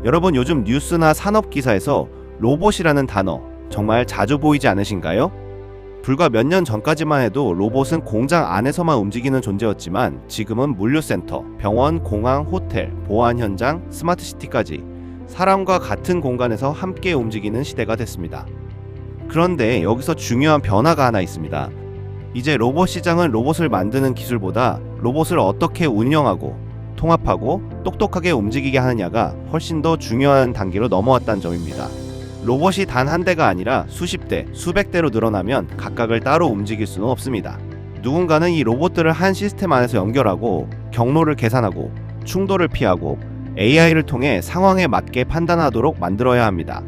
여러분 요즘 뉴스나 산업 기사에서 로봇이라는 단어 정말 자주 보이지 않으신가요? 불과 몇 년 전까지만 해도 로봇은 공장 안에서만 움직이는 존재였지만 지금은 물류센터, 병원, 공항, 호텔, 보안 현장, 스마트시티까지 사람과 같은 공간에서 함께 움직이는 시대가 됐습니다. 그런데 여기서 중요한 변화가 하나 있습니다. 이제 로봇 시장은 로봇을 만드는 기술보다 로봇을 어떻게 운영하고 통합하고 똑똑하게 움직이게 하느냐가 훨씬 더 중요한 단계로 넘어왔다는 점입니다. 로봇이 단 한 대가 아니라 수십 대, 수백 대로 늘어나면 각각을 따로 움직일 수는 없습니다. 누군가는 이 로봇들을 한 시스템 안에서 연결하고 경로를 계산하고 충돌을 피하고 AI를 통해 상황에 맞게 판단하도록 만들어야 합니다.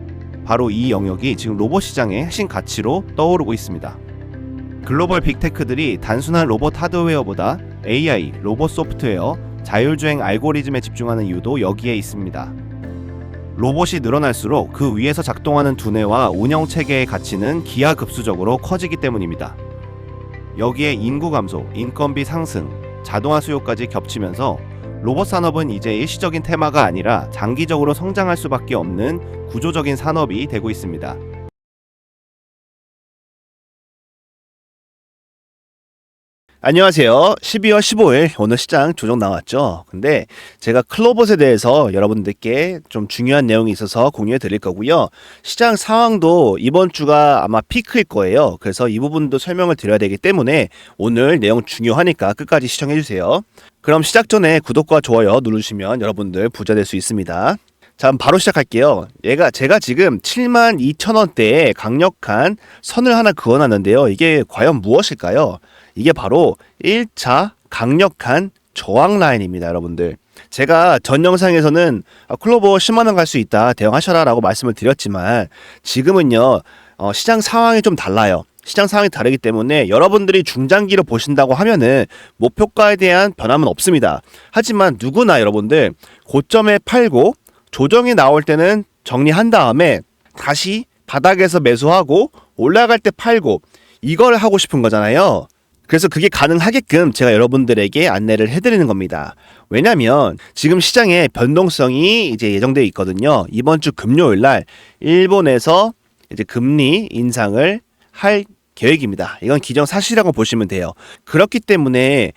바로 이 영역이 지금 로봇 시장의 핵심 가치로 떠오르고 있습니다. 글로벌 빅테크들이 단순한 로봇 하드웨어보다 AI, 로봇 소프트웨어, 자율주행 알고리즘에 집중하는 이유도 여기에 있습니다. 로봇이 늘어날수록 그 위에서 작동하는 두뇌와 운영체계의 가치는 기하급수적으로 커지기 때문입니다. 여기에 인구 감소, 인건비 상승, 자동화 수요까지 겹치면서 로봇 산업은 이제 일시적인 테마가 아니라 장기적으로 성장할 수밖에 없는 구조적인 산업이 되고 있습니다. 안녕하세요. 12월 15일 오늘 시장 조정 나왔죠. 근데 제가 클로봇에 대해서 여러분들께 좀 중요한 내용이 있어서 공유해 드릴 거고요. 시장 상황도 이번 주가 아마 피크일 거예요. 그래서 이 부분도 설명을 드려야 되기 때문에 오늘 내용 중요하니까 끝까지 시청해 주세요. 그럼 시작 전에 구독과 좋아요 누르시면 여러분들 부자 될 수 있습니다. 자, 그럼 바로 시작할게요. 제가 지금 72,000원대에 강력한 선을 하나 그어놨는데요. 이게 과연 무엇일까요? 이게 바로 1차 강력한 저항 라인입니다, 여러분들. 제가 전 영상에서는 클로버 10만원 갈 수 있다, 대응하셔라 라고 말씀을 드렸지만 지금은요, 시장 상황이 좀 달라요. 시장 상황이 다르기 때문에 여러분들이 중장기로 보신다고 하면은 목표가에 대한 변함은 없습니다. 하지만 누구나 여러분들 고점에 팔고 조정이 나올 때는 정리한 다음에 다시 바닥에서 매수하고 올라갈 때 팔고 이걸 하고 싶은 거잖아요. 그래서 그게 가능하게끔 제가 여러분들에게 안내를 해드리는 겁니다. 왜냐면 지금 시장에 변동성이 이제 예정되어 있거든요. 이번 주 금요일 날 일본에서 이제 금리 인상을 할 계획입니다. 이건 기정사실이라고 보시면 돼요. 그렇기 때문에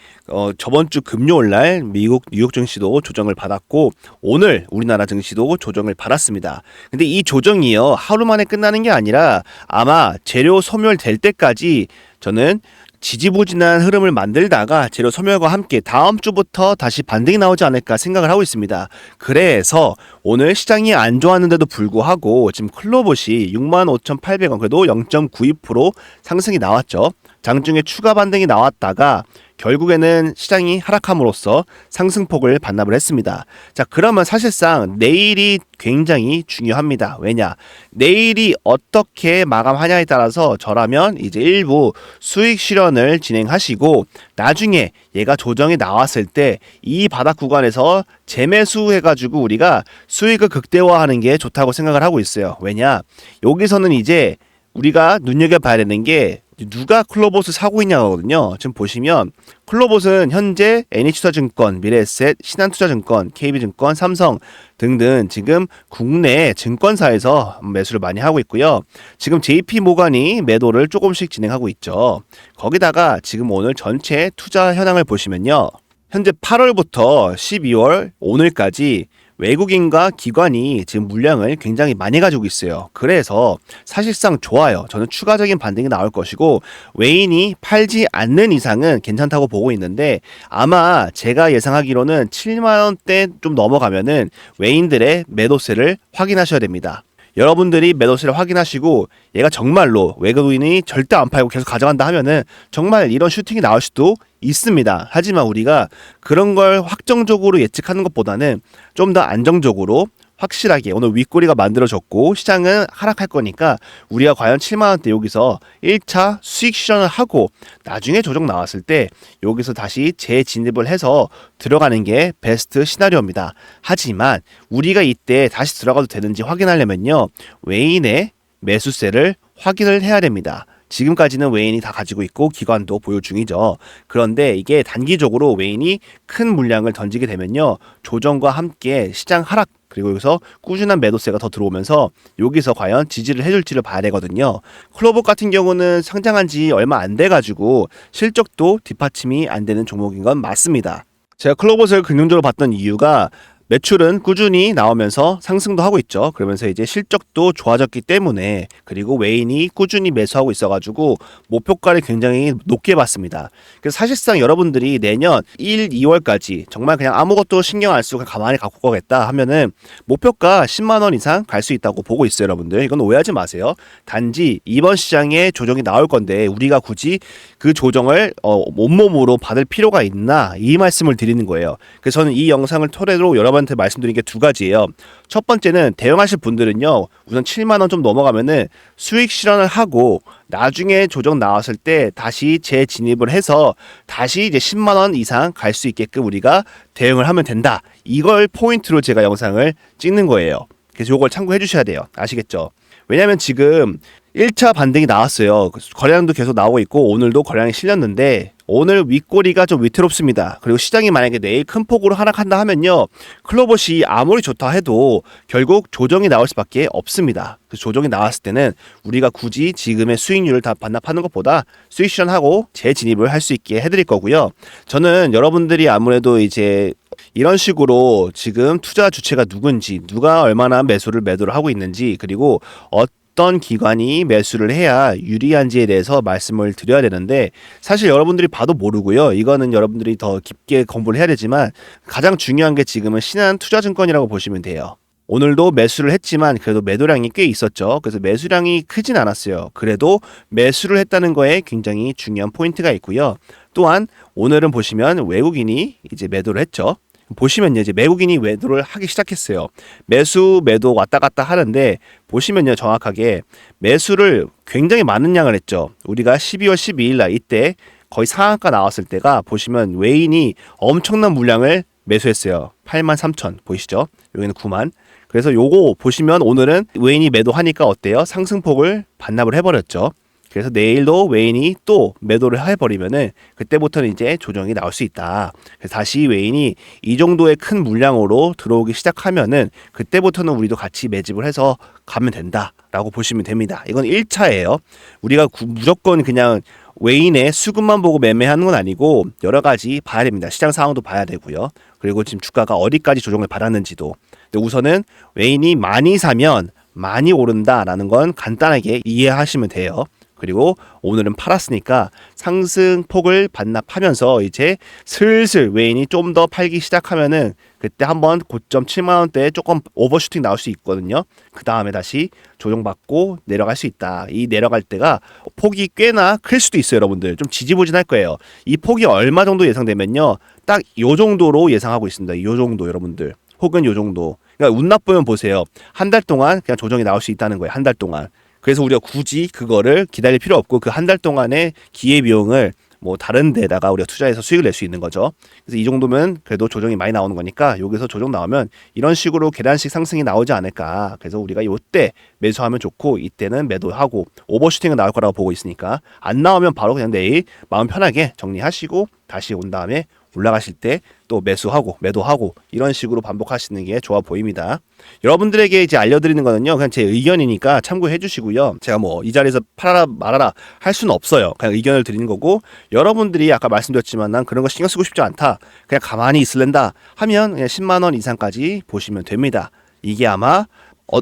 저번 주 금요일 날 미국 뉴욕 증시도 조정을 받았고 오늘 우리나라 증시도 조정을 받았습니다. 근데 이 조정이요, 하루 만에 끝나는 게 아니라 아마 재료 소멸될 때까지 저는 지지부진한 흐름을 만들다가 재료 소멸과 함께 다음 주부터 다시 반등이 나오지 않을까 생각을 하고 있습니다. 그래서 오늘 시장이 안 좋았는데도 불구하고 지금 클로봇이 65,800원, 그래도 0.92% 상승이 나왔죠. 장중에 추가 반등이 나왔다가 결국에는 시장이 하락함으로써 상승폭을 반납을 했습니다. 자, 그러면 사실상 내일이 굉장히 중요합니다. 왜냐? 내일이 어떻게 마감하냐에 따라서 저라면 이제 일부 수익 실현을 진행하시고 나중에 얘가 조정이 나왔을 때 이 바닥 구간에서 재매수해가지고 우리가 수익을 극대화하는 게 좋다고 생각을 하고 있어요. 왜냐? 여기서는 이제 우리가 눈여겨봐야 되는 게 누가 클로봇을 사고 있냐거든요. 지금 보시면 클로봇은 현재 NH투자증권, 미래에셋, 신한투자증권, KB증권, 삼성 등등 지금 국내 증권사에서 매수를 많이 하고 있고요. 지금 JP모간이 매도를 조금씩 진행하고 있죠. 거기다가 지금 오늘 전체 투자 현황을 보시면요. 현재 8월부터 12월 오늘까지 외국인과 기관이 지금 물량을 굉장히 많이 가지고 있어요. 그래서 사실상 좋아요. 저는 추가적인 반등이 나올 것이고 외인이 팔지 않는 이상은 괜찮다고 보고 있는데 아마 제가 예상하기로는 7만원대 좀 넘어가면은 외인들의 매도세를 확인하셔야 됩니다. 여러분들이 매도세를 확인하시고 얘가 정말로 외국인이 절대 안 팔고 계속 가져간다 하면은 정말 이런 슈팅이 나올 수도 있습니다. 하지만 우리가 그런 걸 확정적으로 예측하는 것보다는 좀 더 안정적으로 확실하게 오늘 윗꼬리가 만들어졌고 시장은 하락할 거니까 우리가 과연 7만원대 여기서 1차 수익 실현을 하고 나중에 조정 나왔을 때 여기서 다시 재진입을 해서 들어가는 게 베스트 시나리오입니다. 하지만 우리가 이때 다시 들어가도 되는지 확인하려면요, 외인의 매수세를 확인을 해야 됩니다. 지금까지는 외인이 다 가지고 있고 기관도 보유 중이죠. 그런데 이게 단기적으로 외인이 큰 물량을 던지게 되면요, 조정과 함께 시장 하락 그리고 여기서 꾸준한 매도세가 더 들어오면서 여기서 과연 지지를 해줄지를 봐야 되거든요. 클로버 같은 경우는 상장한 지 얼마 안 돼가지고 실적도 뒷받침이 안 되는 종목인 건 맞습니다. 제가 클로버를 긍정적으로 봤던 이유가 매출은 꾸준히 나오면서 상승도 하고 있죠. 그러면서 이제 실적도 좋아졌기 때문에, 그리고 외인이 꾸준히 매수하고 있어가지고 목표가를 굉장히 높게 봤습니다. 그래서 사실상 여러분들이 내년 1, 2월까지 정말 그냥 아무것도 신경 안 쓰고 가만히 갖고 가겠다 하면은 목표가 10만 원 이상 갈 수 있다고 보고 있어요, 여러분들. 이건 오해하지 마세요. 단지 이번 시장에 조정이 나올 건데 우리가 굳이 그 조정을 온몸으로 받을 필요가 있나, 이 말씀을 드리는 거예요. 그래서 저는 이 영상을 토대로 여러분한테 말씀드린 게 두 가지예요. 첫 번째는 대응하실 분들은요, 우선 7만 원 좀 넘어가면은 수익 실현을 하고 나중에 조정 나왔을 때 다시 재진입을 해서 다시 이제 10만 원 이상 갈 수 있게끔 우리가 대응을 하면 된다. 이걸 포인트로 제가 영상을 찍는 거예요. 그래서 이걸 참고해 주셔야 돼요. 아시겠죠? 왜냐면 지금 1차 반등이 나왔어요. 거래량도 계속 나오고 있고 오늘도 거래량이 실렸는데 오늘 윗꼬리가 좀 위태롭습니다. 그리고 시장이 만약에 내일 큰 폭으로 하락한다 하면요, 클로버시 아무리 좋다 해도 결국 조정이 나올 수밖에 없습니다. 그 조정이 나왔을 때는 우리가 굳이 지금의 수익률을 다 반납하는 것보다 수익 실현하고 재진입을 할 수 있게 해드릴 거고요. 저는 여러분들이 아무래도 이제 이런 식으로 지금 투자 주체가 누군지, 누가 얼마나 매도를 하고 있는지, 그리고 어떤 기관이 매수를 해야 유리한지에 대해서 말씀을 드려야 되는데, 사실 여러분들이 봐도 모르고요. 이거는 여러분들이 더 깊게 공부를 해야 되지만 가장 중요한 게 지금은 신한투자증권이라고 보시면 돼요. 오늘도 매수를 했지만 그래도 매도량이 꽤 있었죠. 그래서 매수량이 크진 않았어요. 그래도 매수를 했다는 거에 굉장히 중요한 포인트가 있고요. 또한 오늘은 보시면 외국인이 이제 매도를 했죠. 보시면요, 이제 외국인이 매도를 하기 시작했어요. 매도 왔다 갔다 하는데 보시면요, 정확하게 매수를 굉장히 많은 양을 했죠. 우리가 12월 12일 날 이때 거의 상한가 나왔을 때가 보시면 외인이 엄청난 물량을 매수했어요. 83,000 보이시죠? 여기는 9만. 그래서 요거 보시면 오늘은 외인이 매도하니까 어때요? 상승폭을 반납을 해버렸죠. 그래서 내일도 외인이 또 매도를 해버리면은 그때부터는 이제 조정이 나올 수 있다. 그래서 다시 외인이 이 정도의 큰 물량으로 들어오기 시작하면은 그때부터는 우리도 같이 매집을 해서 가면 된다라고 보시면 됩니다. 이건 1차예요. 우리가 무조건 그냥 외인의 수급만 보고 매매하는 건 아니고 여러 가지 봐야 됩니다. 시장 상황도 봐야 되고요. 그리고 지금 주가가 어디까지 조정을 받았는지도. 근데 우선은 외인이 많이 사면 많이 오른다라는 건 간단하게 이해하시면 돼요. 그리고 오늘은 팔았으니까 상승폭을 반납하면서 이제 슬슬 외인이 좀 더 팔기 시작하면은 그때 한번 고점 7만 원대에 조금 오버슈팅 나올 수 있거든요. 그 다음에 다시 조정받고 내려갈 수 있다. 이 내려갈 때가 폭이 꽤나 클 수도 있어요, 여러분들. 좀 지지부진할 거예요. 이 폭이 얼마 정도 예상되면요, 딱 요 정도로 예상하고 있습니다. 요 정도, 여러분들. 혹은 요 정도. 그러니까 운 나쁘면 보세요. 한 달 동안 그냥 조정이 나올 수 있다는 거예요. 한 달 동안. 그래서 우리가 굳이 그거를 기다릴 필요 없고 그 한 달 동안의 기회비용을 뭐 다른 데다가 우리가 투자해서 수익을 낼 수 있는 거죠. 그래서 이 정도면 그래도 조정이 많이 나오는 거니까 여기서 조정 나오면 이런 식으로 계단식 상승이 나오지 않을까. 그래서 우리가 이때 매수하면 좋고 이때는 매도하고 오버슈팅은 나올 거라고 보고 있으니까 안 나오면 바로 그냥 내일 마음 편하게 정리하시고 다시 온 다음에 올라가실 때 또 매수하고 매도하고 이런 식으로 반복하시는 게 좋아 보입니다. 여러분들에게 이제 알려드리는 거는요, 그냥 제 의견이니까 참고해 주시고요. 제가 뭐 이 자리에서 팔아라 말아라 할 수는 없어요. 그냥 의견을 드리는 거고, 여러분들이 아까 말씀드렸지만 난 그런 거 신경 쓰고 싶지 않다, 그냥 가만히 있을랜다 하면 그냥 10만 원 이상까지 보시면 됩니다. 이게 아마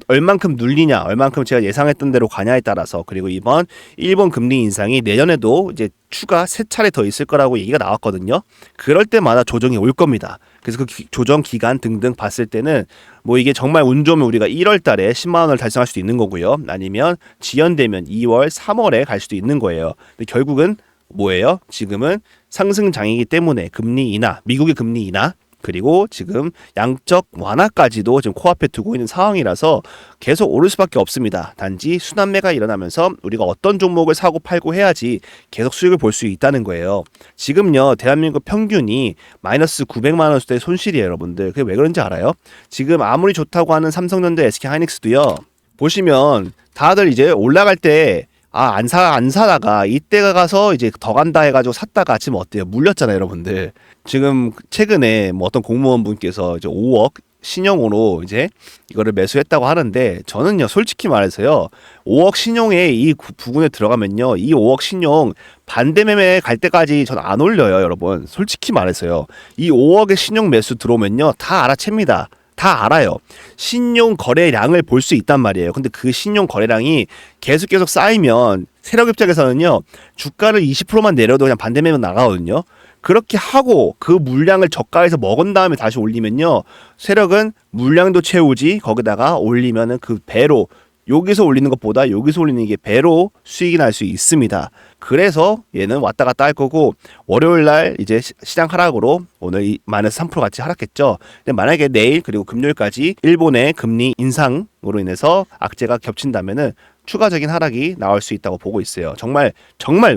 얼만큼 눌리냐, 얼만큼 제가 예상했던 대로 가냐에 따라서, 그리고 이번 일본 금리 인상이 내년에도 이제 추가 3차례 더 있을 거라고 얘기가 나왔거든요. 그럴 때마다 조정이 올 겁니다. 그래서 그 조정 기간 등등 봤을 때는 뭐 이게 정말 운 좋으면 우리가 1월 달에 10만 원을 달성할 수도 있는 거고요. 아니면 지연되면 2월, 3월에 갈 수도 있는 거예요. 근데 결국은 뭐예요? 지금은 상승장이기 때문에 금리 인하, 미국의 금리 인하, 그리고 지금 양적 완화까지도 지금 코앞에 두고 있는 상황이라서 계속 오를 수밖에 없습니다. 단지 순환매가 일어나면서 우리가 어떤 종목을 사고 팔고 해야지 계속 수익을 볼 수 있다는 거예요. 지금요, 대한민국 평균이 마이너스 900만 원대 손실이에요, 여러분들. 그게 왜 그런지 알아요? 지금 아무리 좋다고 하는 삼성전자, SK하이닉스도요, 보시면 다들 이제 올라갈 때 안 사다가 이때가 가서 이제 더 간다 해가지고 샀다가 지금 어때요? 물렸잖아요, 여러분들. 지금 최근에 뭐 어떤 공무원 분께서 이제 5억 신용으로 이제 이거를 매수했다고 하는데 저는요 솔직히 말해서요 5억 신용에 이 부분에 들어가면요 이 5억 신용 반대 매매 갈 때까지 전 안 올려요 여러분. 솔직히 말해서요 이 5억의 신용 매수 들어오면요 다 알아챕니다. 다 알아요. 신용 거래량을 볼 수 있단 말이에요. 근데 그 신용 거래량이 계속 쌓이면 세력 입장에서는요 주가를 20%만 내려도 그냥 반대 매매 나가거든요. 그렇게 하고 그 물량을 저가에서 먹은 다음에 다시 올리면요 세력은 물량도 채우지 거기다가 올리면은 그 배로 여기서 올리는 것보다 여기서 올리는 게 배로 수익이 날 수 있습니다. 그래서 얘는 왔다 갔다 할 거고 월요일 날 이제 시장 하락으로 오늘 이 마이너스 3% 같이 하락했죠. 근데 만약에 내일 그리고 금요일까지 일본의 금리 인상으로 인해서 악재가 겹친다면은 추가적인 하락이 나올 수 있다고 보고 있어요. 정말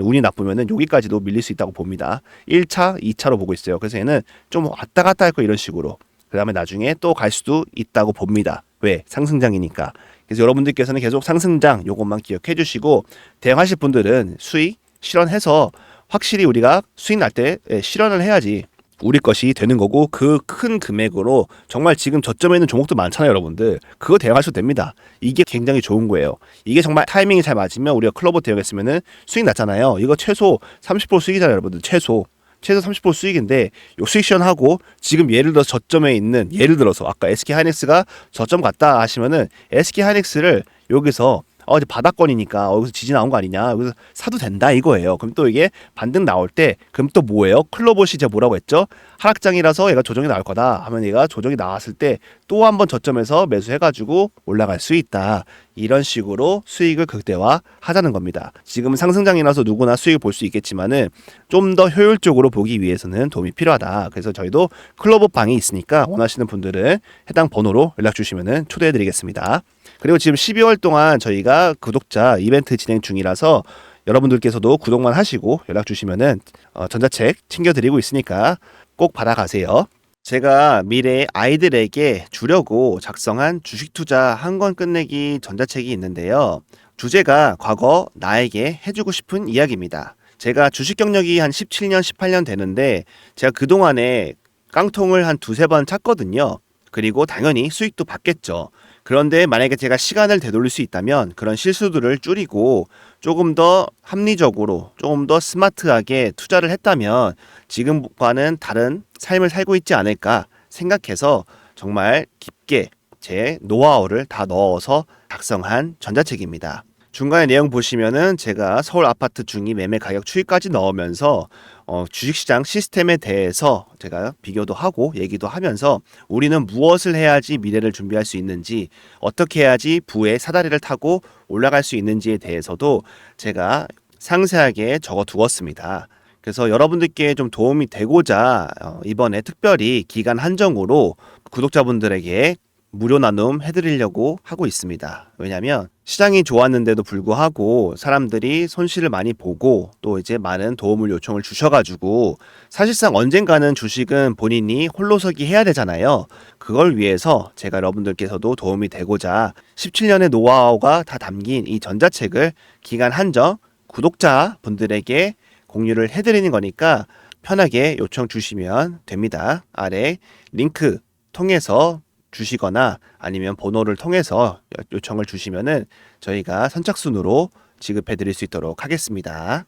운이 나쁘면은 여기까지도 밀릴 수 있다고 봅니다. 1차, 2차로 보고 있어요. 그래서 얘는 좀 왔다 갔다 할 거 이런 식으로. 그다음에 나중에 또 갈 수도 있다고 봅니다. 왜? 상승장이니까. 그래서 여러분들께서는 계속 상승장 요것만 기억해 주시고 대응하실 분들은 수익 실현해서 확실히 우리가 수익 날 때 실현을 해야지 우리 것이 되는 거고 그 큰 금액으로 정말 지금 저점에 있는 종목도 많잖아요 여러분들. 그거 대응하셔도 됩니다. 이게 굉장히 좋은 거예요. 이게 정말 타이밍이 잘 맞으면 우리가 클로버 대응했으면은 수익 났잖아요. 이거 최소 30% 수익이잖아요 여러분들. 최소 30% 수익인데 요 수익 실현하고 지금 예를 들어서 저점에 있는 예를 들어서 아까 SK하이닉스가 저점 갔다 하시면은 SK하이닉스를 여기서 이제 바닥권이니까 여기서 지지 나온 거 아니냐 여기서 사도 된다 이거예요. 그럼 또 이게 반등 나올 때 그럼 또 뭐예요? 클로버 시제 뭐라고 했죠? 하락장이라서 얘가 조정이 나올 거다 하면 얘가 조정이 나왔을 때 또 한번 저점에서 매수해가지고 올라갈 수 있다. 이런 식으로 수익을 극대화 하자는 겁니다. 지금은 상승장이라서 누구나 수익을 볼 수 있겠지만은 좀 더 효율적으로 보기 위해서는 도움이 필요하다. 그래서 저희도 클로버 방이 있으니까 원하시는 분들은 해당 번호로 연락 주시면은 초대해 드리겠습니다. 그리고 지금 12월 동안 저희가 구독자 이벤트 진행 중이라서 여러분들께서도 구독만 하시고 연락 주시면은 전자책 챙겨드리고 있으니까 꼭 받아가세요. 제가 미래의 아이들에게 주려고 작성한 주식 투자 한 권 끝내기 전자책이 있는데요. 주제가 과거 나에게 해주고 싶은 이야기입니다. 제가 주식 경력이 한 17년, 18년 되는데 제가 그동안에 깡통을 한 두세 번 찼거든요. 그리고 당연히 수익도 받겠죠. 그런데 만약에 제가 시간을 되돌릴 수 있다면 그런 실수들을 줄이고 조금 더 합리적으로 조금 더 스마트하게 투자를 했다면 지금과는 다른 삶을 살고 있지 않을까 생각해서 정말 깊게 제 노하우를 다 넣어서 작성한 전자책입니다. 중간에 내용 보시면은 제가 서울 아파트 중위 매매 가격 추이까지 넣으면서 주식시장 시스템에 대해서 제가 비교도 하고 얘기도 하면서 우리는 무엇을 해야지 미래를 준비할 수 있는지 어떻게 해야지 부의 사다리를 타고 올라갈 수 있는지에 대해서도 제가 상세하게 적어 두었습니다. 그래서 여러분들께 좀 도움이 되고자 이번에 특별히 기간 한정으로 구독자분들에게 무료 나눔 해드리려고 하고 있습니다. 왜냐하면 시장이 좋았는데도 불구하고 사람들이 손실을 많이 보고 또 이제 많은 도움을 요청을 주셔가지고 사실상 언젠가는 주식은 본인이 홀로서기 해야 되잖아요. 그걸 위해서 제가 여러분들께서도 도움이 되고자 17년의 노하우가 다 담긴 이 전자책을 기간 한정 구독자 분들에게 공유를 해드리는 거니까 편하게 요청 주시면 됩니다. 아래 링크 통해서 주시거나 아니면 번호를 통해서 요청을 주시면은 저희가 선착순으로 지급해 드릴 수 있도록 하겠습니다.